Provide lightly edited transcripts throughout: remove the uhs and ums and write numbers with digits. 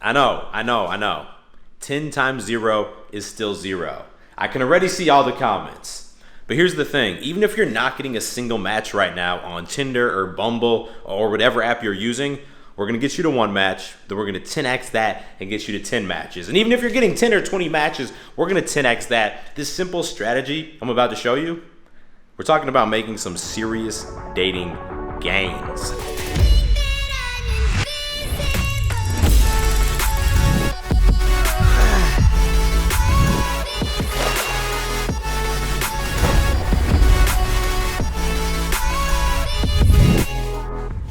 I know. 10 times 0 is still 0. I can already see all the comments. But here's the thing, even if you're not getting a single match right now on Tinder or Bumble or whatever app you're using, we're gonna get you to 1 match, then we're gonna 10x that and get you to 10 matches. And even if you're getting 10 or 20 matches, we're gonna 10x that. This simple strategy I'm about to show you, we're talking about making some serious dating gains.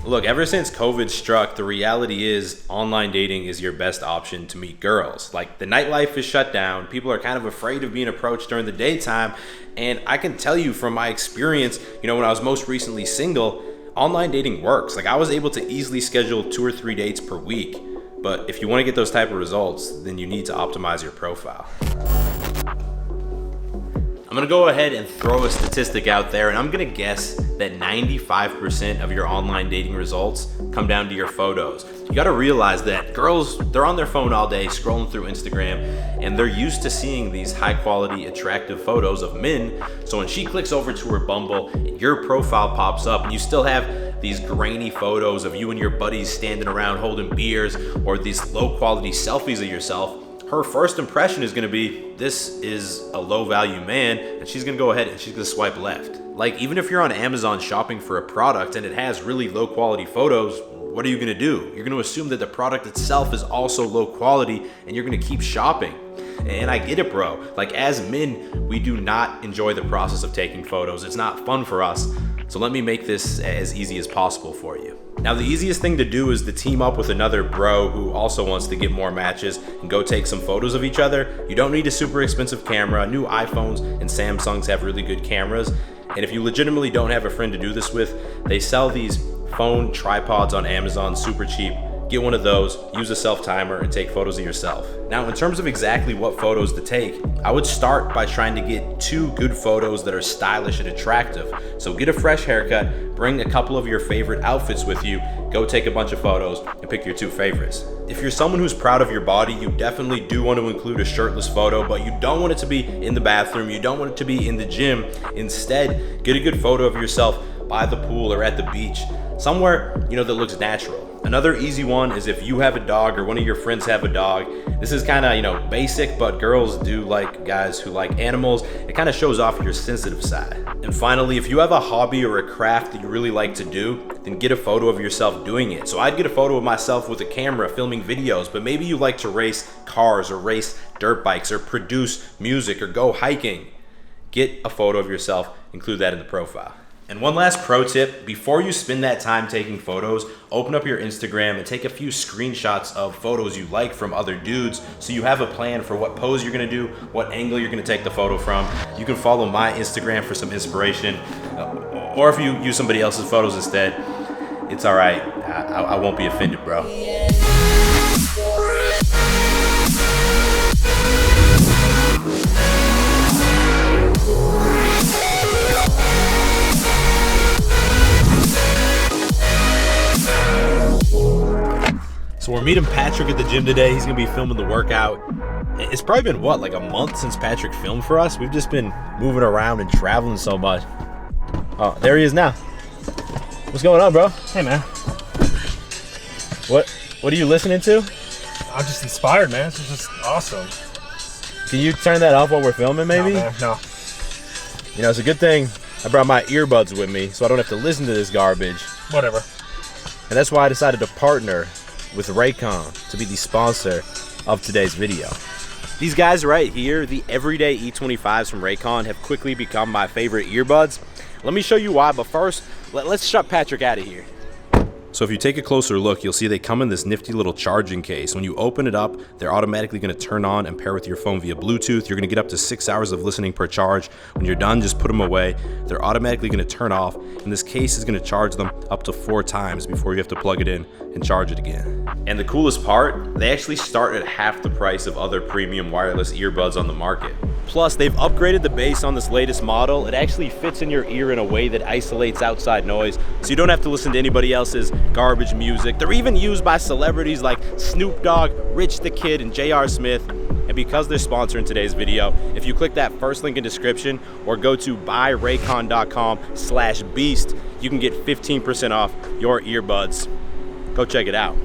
Look, ever since COVID struck, the reality is online dating is your best option to meet girls. Like, the nightlife is shut down. People are kind of afraid of being approached during the daytime. And I can tell you from my experience, when I was most recently single, online dating works. Like, I was able to easily schedule 2 or 3 dates per week. But if you want to get those type of results, then you need to optimize your profile. I'm gonna go ahead and throw a statistic out there, and I'm gonna guess that 95% of your online dating results come down to your photos. You gotta realize that girls, they're on their phone all day scrolling through Instagram, and they're used to seeing these high quality, attractive photos of men. So when she clicks over to her Bumble, your profile pops up, and you still have these grainy photos of you and your buddies standing around holding beers, or these low quality selfies of yourself. Her first impression is gonna be, this is a low value man, and she's gonna go ahead and she's gonna swipe left. Like, even if you're on Amazon shopping for a product and it has really low quality photos, what are you gonna do? You're gonna assume that the product itself is also low quality, and you're gonna keep shopping. And I get it, bro. Like, as men, we do not enjoy the process of taking photos. It's not fun for us. So let me make this as easy as possible for you. Now, the easiest thing to do is to team up with another bro who also wants to get more matches and go take some photos of each other. You don't need a super expensive camera. New iPhones and Samsungs have really good cameras. And if you legitimately don't have a friend to do this with, they sell these phone tripods on Amazon super cheap. Get one of those, use a self timer, and take photos of yourself. Now, in terms of exactly what photos to take, I would start by trying to get 2 good photos that are stylish and attractive. So get a fresh haircut, bring a couple of your favorite outfits with you, go take a bunch of photos, and pick your 2 favorites. If you're someone who's proud of your body, you definitely do want to include a shirtless photo, but you don't want it to be in the bathroom, you don't want it to be in the gym. Instead, get a good photo of yourself by the pool or at the beach, somewhere, that looks natural. Another easy one is if you have a dog or one of your friends have a dog. This is kind of, basic, but girls do like guys who like animals. It kind of shows off your sensitive side. And finally, if you have a hobby or a craft that you really like to do, then get a photo of yourself doing it. So I'd get a photo of myself with a camera filming videos, but maybe you like to race cars or race dirt bikes or produce music or go hiking. Get a photo of yourself, include that in the profile. And one last pro tip, before you spend that time taking photos, open up your Instagram and take a few screenshots of photos you like from other dudes, so you have a plan for what pose you're gonna do, what angle you're gonna take the photo from. You can follow my Instagram for some inspiration, or if you use somebody else's photos instead, it's all right. I won't be offended, bro. So we're meeting Patrick at the gym today. He's gonna be filming the workout. It's probably been like a month since Patrick filmed for us. We've just been moving around and traveling so much. Oh, there he is now. What's going on, bro? Hey, man. What are you listening to? I'm just inspired, man. This is just awesome. Can you turn that off while we're filming, maybe? No, man, no. It's a good thing I brought my earbuds with me, so I don't have to listen to this garbage. Whatever. And that's why I decided to partner with Raycon to be the sponsor of today's video. These guys right here, the everyday E25s from Raycon, have quickly become my favorite earbuds. Let me show you why, but first, let's shut Patrick out of here. So if you take a closer look, you'll see they come in this nifty little charging case. When you open it up, they're automatically gonna turn on and pair with your phone via Bluetooth. You're gonna get up to 6 hours of listening per charge. When you're done, just put them away. They're automatically gonna turn off, and this case is gonna charge them up to 4 times before you have to plug it in and charge it again. And the coolest part, they actually start at half the price of other premium wireless earbuds on the market. Plus, they've upgraded the bass on this latest model. It actually fits in your ear in a way that isolates outside noise, so you don't have to listen to anybody else's garbage music. They're even used by celebrities like Snoop Dogg, Rich the Kid, and J.R. Smith. And because they're sponsoring today's video, if you click that first link in description or go to buyraycon.com/beast, you can get 15% off your earbuds. Go check it out.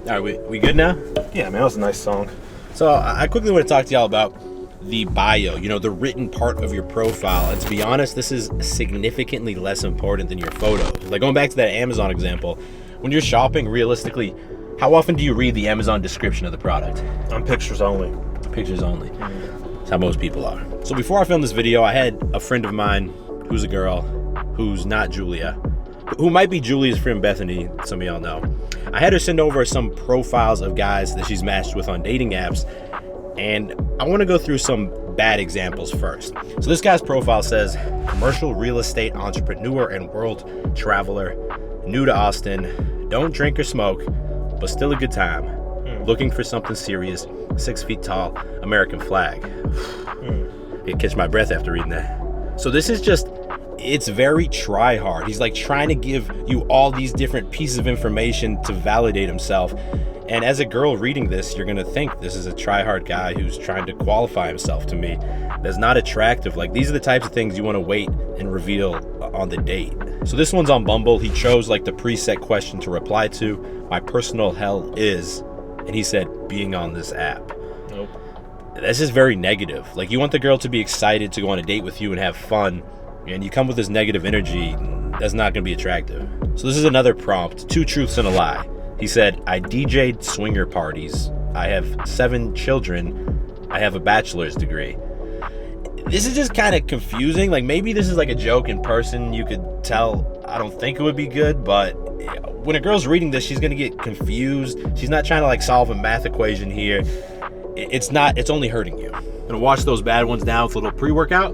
All right, we good now? Yeah, man, that was a nice song. So I quickly want to talk to y'all about the bio, the written part of your profile. And to be honest, this is significantly less important than your photos. Like going back to that Amazon example, when you're shopping, realistically, how often do you read the Amazon description of the product? On pictures only. Pictures only. That's how most people are. So before I filmed this video, I had a friend of mine who's a girl, who's not Julia, who might be Julia's friend Bethany, some of y'all know. I had her send over some profiles of guys that she's matched with on dating apps, and I want to go through some bad examples first. So this guy's profile says, commercial real estate entrepreneur and world traveler, new to Austin, don't drink or smoke, but still a good time, looking for something serious, 6 feet tall, American flag. I catch my breath after reading that. So this is just, it's very try hard. He's like trying to give you all these different pieces of information to validate himself. And as a girl reading this, you're gonna think this is a try-hard guy who's trying to qualify himself to me. That's not attractive. Like, these are the types of things you wanna wait and reveal on the date. So this one's on Bumble. He chose like the preset question to reply to. My personal hell is, and he said, being on this app. Nope. This is very negative. Like, you want the girl to be excited to go on a date with you and have fun, and you come with this negative energy, that's not gonna be attractive. So this is another prompt, 2 truths and a lie. He said, I DJ'd swinger parties. I have 7 children. I have a bachelor's degree. This is just kind of confusing. Like, maybe this is like a joke in person. You could tell. I don't think it would be good, but when a girl's reading this, she's gonna get confused. She's not trying to like solve a math equation here. It's only hurting you. I'm gonna wash those bad ones down with a little pre-workout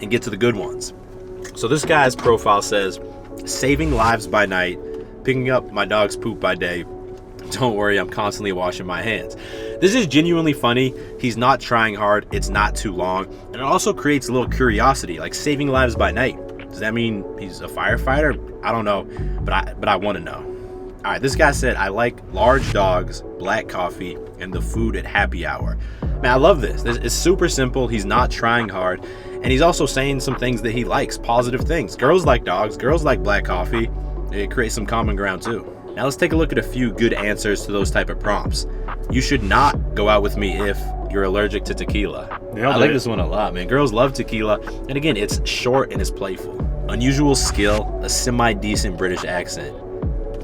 and get to the good ones. So this guy's profile says, saving lives by night, picking up my dog's poop by day. Don't worry, I'm constantly washing my hands. This is genuinely funny. He's not trying hard. It's not too long. And it also creates a little curiosity, like saving lives by night. Does that mean he's a firefighter? I don't know, but I want to know. All right, this guy said, I like large dogs, black coffee, and the food at happy hour. Man, I love this. This is super simple. He's not trying hard. And he's also saying some things that he likes, positive things. Girls like dogs. Girls like black coffee. It creates some common ground too. Now let's take a look at a few good answers to those type of prompts. You should not go out with me if you're allergic to tequila. I like this one a lot, man. Girls love tequila. And again, it's short and it's playful. Unusual skill, a semi-decent British accent.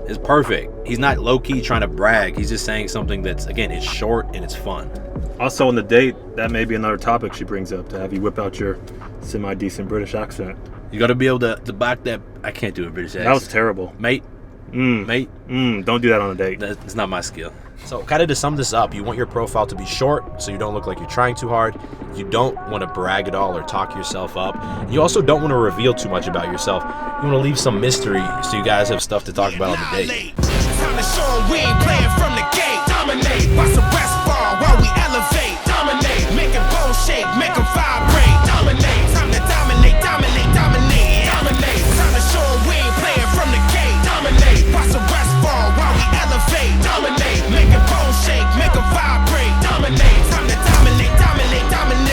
It's perfect. He's not low-key trying to brag. He's just saying something that's, again, it's short and it's fun. Also on the date, that may be another topic she brings up, to have you whip out your semi-decent British accent. You got to be able to back that. I can't do a British accent. That was terrible. Mate. Mate. Don't do that on a date. That's not my skill. So kind of to sum this up, you want your profile to be short so you don't look like you're trying too hard. You don't want to brag at all or talk yourself up. You also don't want to reveal too much about yourself. You want to leave some mystery so you guys have stuff to talk about on the date. Time to show 'em we ain't playing from the gate. Dominate. Bust a rest bar while we elevate. Dominate. Make it bone shake, make them vibrate. Dominate. Time to dominate, dominate, dominate. Dominate. Time to show 'em we ain't playing from the gate. Dominate. Bust a rest bar while we elevate. Dominate. Make it bone shake, make them vibrate. Dominate. Time to dominate, dominate, dominate.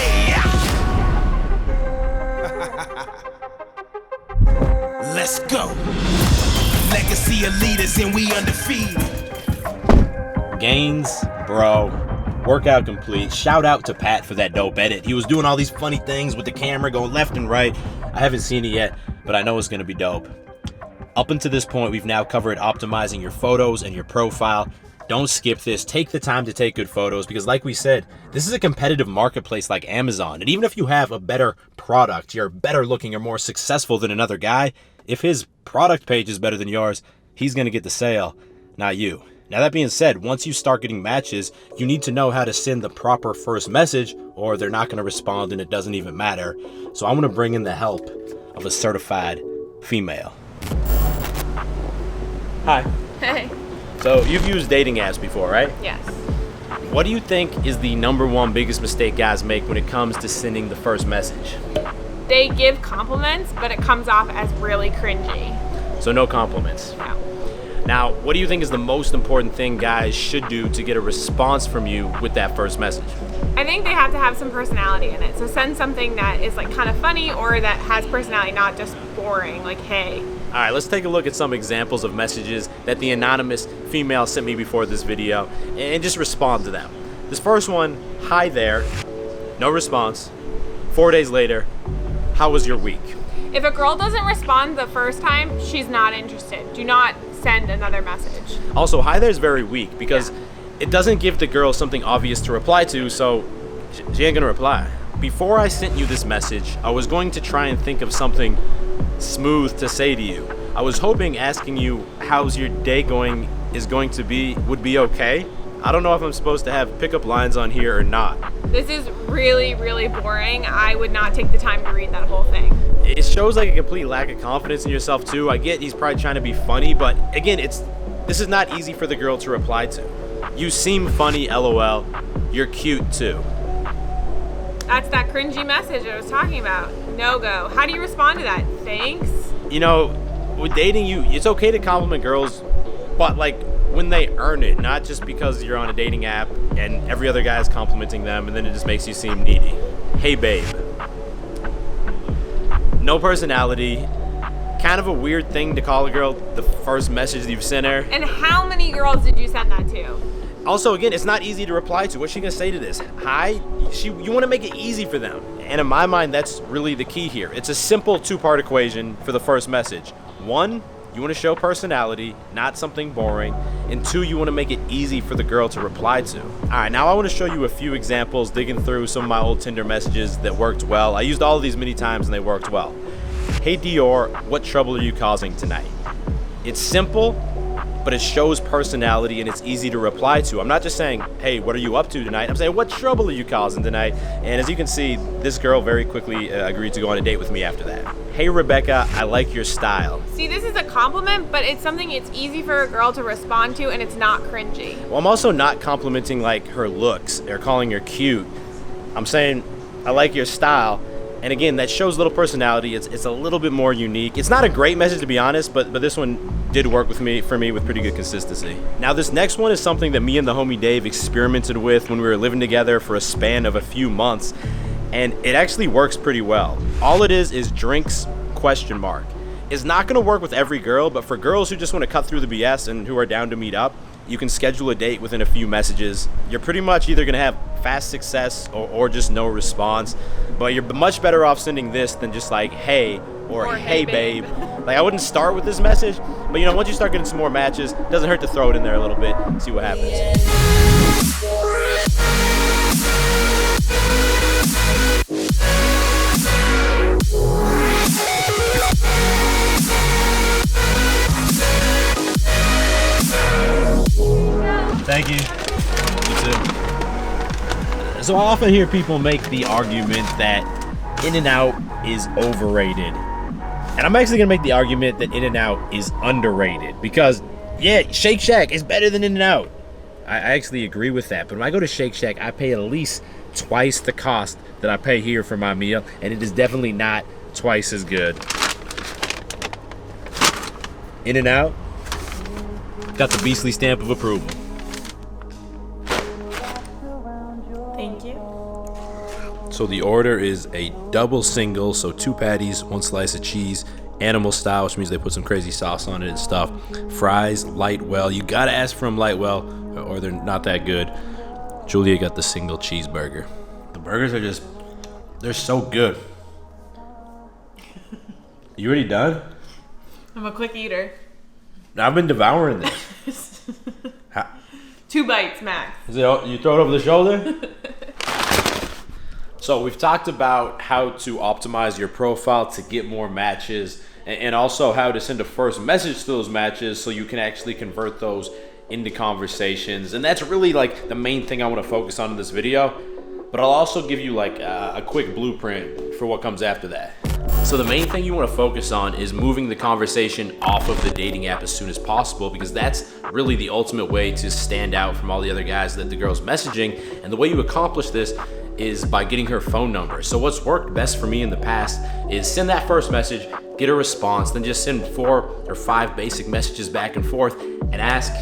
Let's go. Legacy of leaders and we undefeated. Gains, bro. Workout complete. Shout out to Pat for that dope edit. He was doing all these funny things with the camera going left and right. I haven't seen it yet, but I know it's going to be dope. Up until this point, we've now covered optimizing your photos and your profile. Don't skip this. Take the time to take good photos because like we said, this is a competitive marketplace like Amazon. And even if you have a better product, you're better looking or more successful than another guy, if his product page is better than yours, he's going to get the sale, not you. Now that being said, once you start getting matches, you need to know how to send the proper first message or they're not going to respond and it doesn't even matter. So I'm going to bring in the help of a certified female. Hi. Hey. So you've used dating apps before, right? Yes. What do you think is the #1 biggest mistake guys make when it comes to sending the first message? They give compliments, but it comes off as really cringy. So no compliments. No. Now, what do you think is the most important thing guys should do to get a response from you with that first message? I think they have to have some personality in it. So send something that is like kind of funny or that has personality, not just boring, like hey. All right, let's take a look at some examples of messages that the anonymous female sent me before this video and just respond to them. This first one, hi there, no response. 4 days later, how was your week? If a girl doesn't respond the first time, she's not interested. Do not send another message. Also, hi there is very weak because it doesn't give the girl something obvious to reply to, so she ain't gonna reply. Before I sent you this message, I was going to try and think of something smooth to say to you. I was hoping asking you how's your day going would be okay. I don't know if I'm supposed to have pickup lines on here or not. This is really, really boring. I would not take the time to read that whole thing. It shows like a complete lack of confidence in yourself too. I get he's probably trying to be funny, but again, this is not easy for the girl to reply to. You seem funny, LOL. You're cute too. That's that cringy message I was talking about. No go. How do you respond to that? Thanks? You know, with dating, it's okay to compliment girls, but like when they earn it, not just because you're on a dating app and every other guy is complimenting them and then it just makes you seem needy. Hey babe. No personality. Kind of a weird thing to call a girl the first message that you've sent her. And how many girls did you send that to? Also, again, it's not easy to reply to. What's she gonna say to this? Hi? You wanna make it easy for them. And in my mind, that's really the key here. It's a simple two-part equation for the first message. 1, you wanna show personality, not something boring. And 2, you wanna make it easy for the girl to reply to. All right, now I wanna show you a few examples digging through some of my old Tinder messages that worked well. I used all of these many times and they worked well. Hey Dior, what trouble are you causing tonight? It's simple, but it shows personality and it's easy to reply to. I'm not just saying, hey, what are you up to tonight? I'm saying, what trouble are you causing tonight? And as you can see, this girl very quickly agreed to go on a date with me after that. Hey Rebecca, I like your style. See, this is a compliment, but it's something it's easy for a girl to respond to and it's not cringy. Well, I'm also not complimenting like her looks or calling her cute. I'm saying, I like your style. And again, that shows a little personality. It's a little bit more unique. It's not a great message to be honest, but this one did work for me with pretty good consistency. Now this next one is something that me and the homie Dave experimented with when we were living together for a span of a few months, and it actually works pretty well. All it is drinks ? It's not gonna work with every girl, but for girls who just wanna cut through the BS and who are down to meet up, you can schedule a date within a few messages. You're pretty much either gonna have fast success or just no response, but you're much better off sending this than just like, hey, or hey babe. Like I wouldn't start with this message, but you know, once you start getting some more matches, it doesn't hurt to throw it in there a little bit, see what happens. Thank you. You too. So I often hear people make the argument that In-N-Out is overrated. And I'm actually gonna make the argument that In-N-Out is underrated because, yeah, Shake Shack is better than In-N-Out. I actually agree with that, but when I go to Shake Shack, I pay at least twice the cost that I pay here for my meal, and it is definitely not twice as good. In-N-Out got the beastly stamp of approval. Thank you. So the order is a double single, so 2 patties, 1 slice of cheese, animal style, which means they put some crazy sauce on it and stuff. Fries, light well. You gotta ask for them light well, or they're not that good. Julia got the single cheeseburger. The burgers are they're so good. You already done? I'm a quick eater. I've been devouring this. 2 bites max. Is it, you throw it over the shoulder? So we've talked about how to optimize your profile to get more matches, and also how to send a first message to those matches so you can actually convert those into conversations. And that's really like the main thing I want to focus on in this video, but I'll also give you like a quick blueprint for what comes after that. So the main thing you want to focus on is moving the conversation off of the dating app as soon as possible, because that's really the ultimate way to stand out from all the other guys that the girl's messaging. And the way you accomplish this is by getting her phone number. So what's worked best for me in the past is send that first message, get a response, then just send 4 or 5 basic messages back and forth and ask,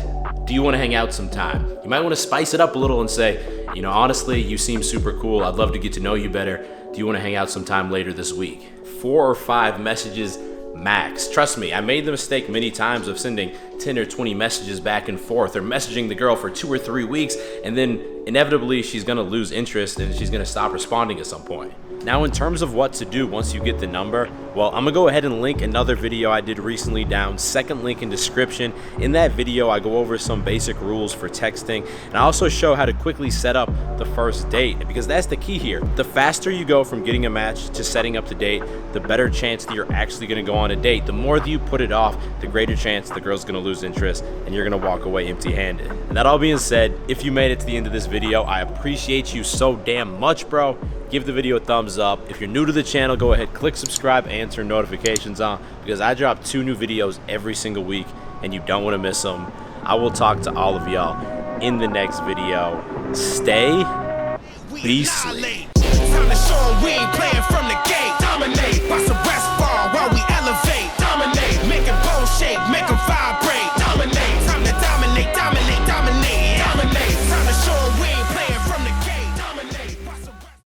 do you want to hang out sometime? You might want to spice it up a little and say, you know, honestly, you seem super cool. I'd love to get to know you better. Do you want to hang out sometime later this week? 4 or 5 messages max. Trust me, I made the mistake many times of sending 10 or 20 messages back and forth, or messaging the girl for 2 or 3 weeks, and then inevitably she's gonna lose interest and she's gonna stop responding at some point. Now, in terms of what to do once you get the number, well, I'm gonna go ahead and link another video I did recently down, second link in description. In that video, I go over some basic rules for texting, and I also show how to quickly set up the first date, because that's the key here. The faster you go from getting a match to setting up the date, the better chance that you're actually gonna go on a date. The more that you put it off, the greater chance the girl's gonna lose interest and you're gonna walk away empty-handed. And that all being said, if you made it to the end of this video, I appreciate you so damn much, bro. Give the video a thumbs up. If you're new to the channel, go ahead, click subscribe and turn notifications on, because I drop 2 new videos every single week and you don't want to miss them. I will talk to all of y'all in the next video. Stay beastly. Time to show 'em we ain't